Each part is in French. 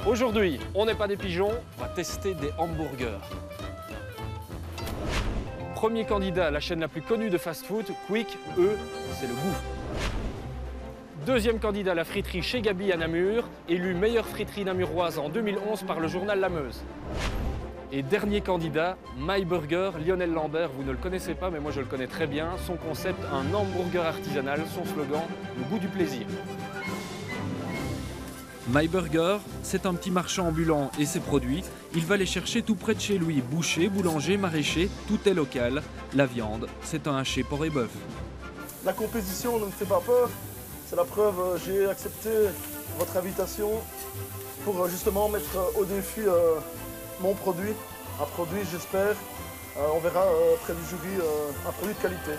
Aujourd'hui, on n'est pas des pigeons, on va tester des hamburgers. Premier candidat, la chaîne la plus connue de fast-food, Quick, eux, c'est le goût. Deuxième candidat, la friterie chez Gabi à Namur, élu meilleure friterie namuroise en 2011 par le journal La Meuse. Et dernier candidat, My Burger, Lionel Lambert, vous ne le connaissez pas, mais moi je le connais très bien. Son concept, un hamburger artisanal, son slogan, le goût du plaisir. My Burger, c'est un petit marchand ambulant et ses produits, il va les chercher tout près de chez lui. Boucher, boulanger, maraîcher, tout est local. La viande, c'est un haché porc et bœuf. La compétition ne me fait pas peur. C'est la preuve, j'ai accepté votre invitation pour justement mettre au défi mon produit. Un produit, j'espère, on verra près du jury, un produit de qualité.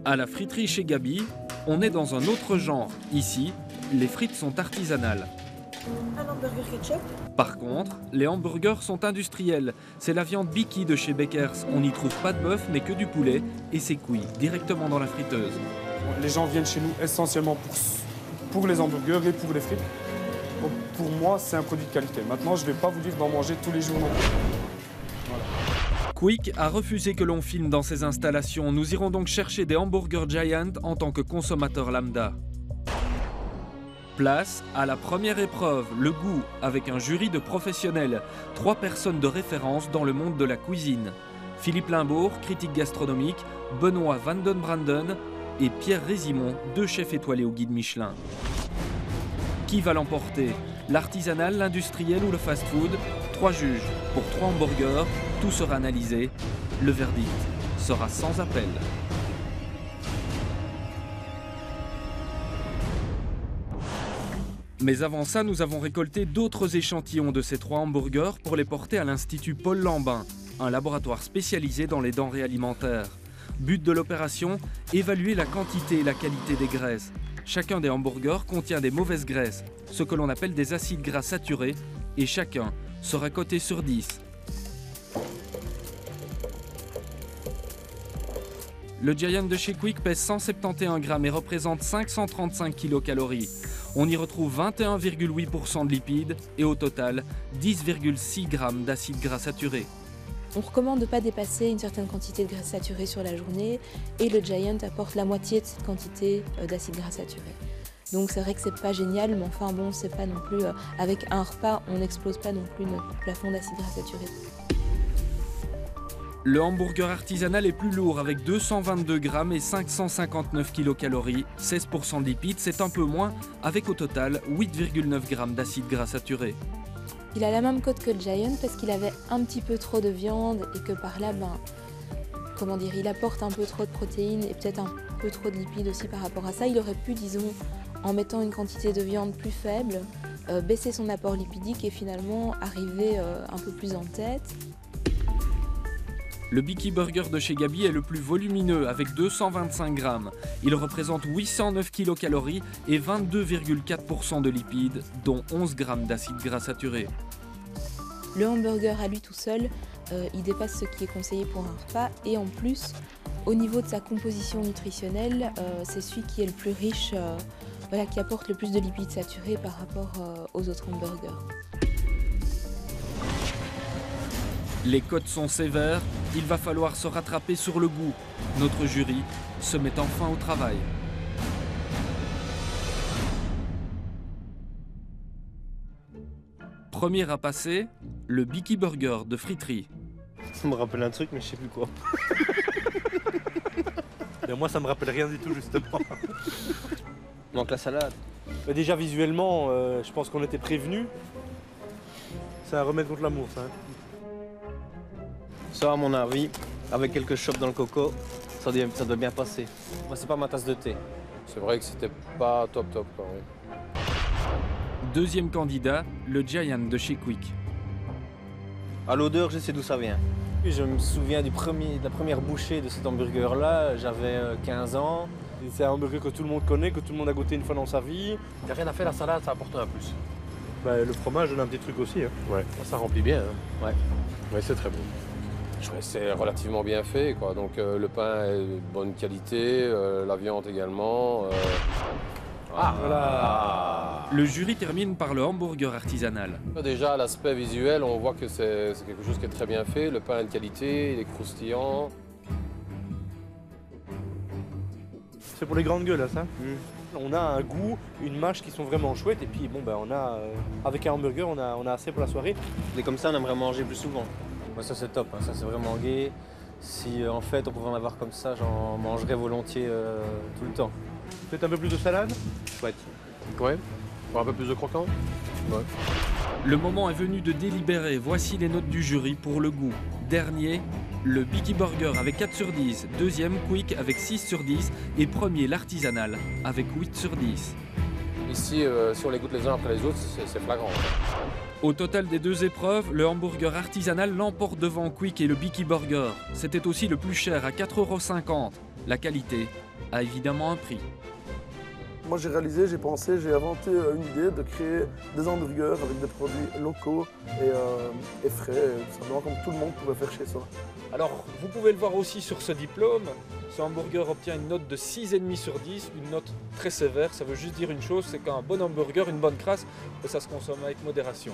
À la friterie chez Gabi, on est dans un autre genre. Ici, les frites sont artisanales. Un hamburger ketchup. Par contre, les hamburgers sont industriels. C'est la viande Biki de chez Beckers. On n'y trouve pas de bœuf, mais que du poulet et c'est cuit directement dans la friteuse. Les gens viennent chez nous essentiellement pour les hamburgers et pour les frites. Donc pour moi, c'est un produit de qualité. Maintenant, je ne vais pas vous dire d'en manger tous les jours non plus. Voilà. Quick a refusé que l'on filme dans ses installations. Nous irons donc chercher des hamburgers Giant en tant que consommateurs lambda. Place à la première épreuve, le goût, avec un jury de professionnels. 3 personnes de référence dans le monde de la cuisine. Philippe Limbourg, critique gastronomique, Benoît Van den Branden et Pierre Résimond, 2 chefs étoilés au guide Michelin. Qui va l'emporter? L'artisanal, l'industriel ou le fast-food? 3 juges pour 3 hamburgers, tout sera analysé. Le verdict sera sans appel. Mais avant ça, nous avons récolté d'autres échantillons de ces 3 hamburgers pour les porter à l'Institut Paul Lambin, un laboratoire spécialisé dans les denrées alimentaires. But de l'opération, évaluer la quantité et la qualité des graisses. Chacun des hamburgers contient des mauvaises graisses, ce que l'on appelle des acides gras saturés, et chacun sera coté sur 10. Le Giant de chez Quick pèse 171 grammes et représente 535 kcal. On y retrouve 21,8% de lipides et au total 10,6 grammes d'acides gras saturés. On recommande de ne pas dépasser une certaine quantité de graisse saturée sur la journée et le Giant apporte la moitié de cette quantité d'acides gras saturés. Donc c'est vrai que c'est pas génial, mais enfin bon, c'est pas non plus avec un repas, on n'explose pas non plus notre plafond d'acides gras saturés. Le hamburger artisanal est plus lourd avec 222 grammes et 559 kcal, 16% de lipides, c'est un peu moins, avec au total 8,9 grammes d'acides gras saturés. Il a la même cote que le Giant parce qu'il avait un petit peu trop de viande et que par là, comment dire, il apporte un peu trop de protéines et peut-être un peu trop de lipides aussi par rapport à ça. Il aurait pu, disons, en mettant une quantité de viande plus faible, baisser son apport lipidique et finalement arriver un peu plus en tête. Le Biki Burger de chez Gabi est le plus volumineux avec 225 grammes. Il représente 809 kcal et 22,4% de lipides, dont 11 grammes d'acides gras saturés. Le hamburger à lui tout seul, il dépasse ce qui est conseillé pour un repas et en plus, au niveau de sa composition nutritionnelle, c'est celui qui est le plus riche, voilà, qui apporte le plus de lipides saturés par rapport aux autres hamburgers. Les cotes sont sévères, il va falloir se rattraper sur le goût. Notre jury se met enfin au travail. Premier à passer, le Biki Burger de friterie. Ça me rappelle un truc, mais je sais plus quoi. Et moi, ça me rappelle rien du tout, justement. Donc la salade. Mais déjà, visuellement, je pense qu'on était prévenus. C'est un remède contre l'amour, ça. Hein. Ça, à mon avis, avec quelques chopes dans le coco, ça doit bien passer. Moi, c'est pas ma tasse de thé. C'est vrai que c'était pas top quoi, oui. Deuxième candidat, le Giant de chez Quick. À l'odeur, je sais d'où ça vient. Je me souviens de la première bouchée de cet hamburger-là, j'avais 15 ans. C'est un hamburger que tout le monde connaît, que tout le monde a goûté une fois dans sa vie. Il n'y a rien à faire, la salade, ça apporte un plus. Bah, le fromage donne un petit truc aussi. Hein. Ouais, ça remplit bien. Hein. Ouais. Ouais, c'est très bon. C'est relativement bien fait, quoi. Donc le pain est de bonne qualité, la viande également. Voilà. Le jury termine par le hamburger artisanal. Déjà, l'aspect visuel, on voit que c'est quelque chose qui est très bien fait. Le pain est de qualité, il est croustillant. C'est pour les grandes gueules, là, ça. On a un goût, une mâche qui sont vraiment chouettes. Et puis, bon, ben, on a, avec un hamburger, on a assez pour la soirée. Et comme ça, on aimerait manger plus souvent. Moi, ça, c'est top. Hein. Ça, c'est vraiment gai. Si, en fait, on pouvait en avoir comme ça, j'en mangerais volontiers tout le temps. Peut-être un peu plus de salade. Chouette. Ouais, pour un peu plus de croquant. Ouais. Le moment est venu de délibérer. Voici les notes du jury pour le goût. Dernier, le Beaky Burger avec 4 sur 10. Deuxième, Quick avec 6 sur 10. Et premier, l'artisanal avec 8 sur 10. Ici, si on les goûte les uns après les autres, c'est flagrant. Au total des deux épreuves, le hamburger artisanal l'emporte devant Quick et le Beaky Burger. C'était aussi le plus cher à 4,50 €. La qualité a évidemment un prix. Moi j'ai réalisé, j'ai pensé, j'ai inventé une idée de créer des hamburgers avec des produits locaux et frais, tout simplement comme tout le monde pouvait faire chez soi. Alors, vous pouvez le voir aussi sur ce diplôme. Ce hamburger obtient une note de 6,5 sur 10, une note très sévère. Ça veut juste dire une chose, c'est qu'un bon hamburger, une bonne crasse, ça se consomme avec modération.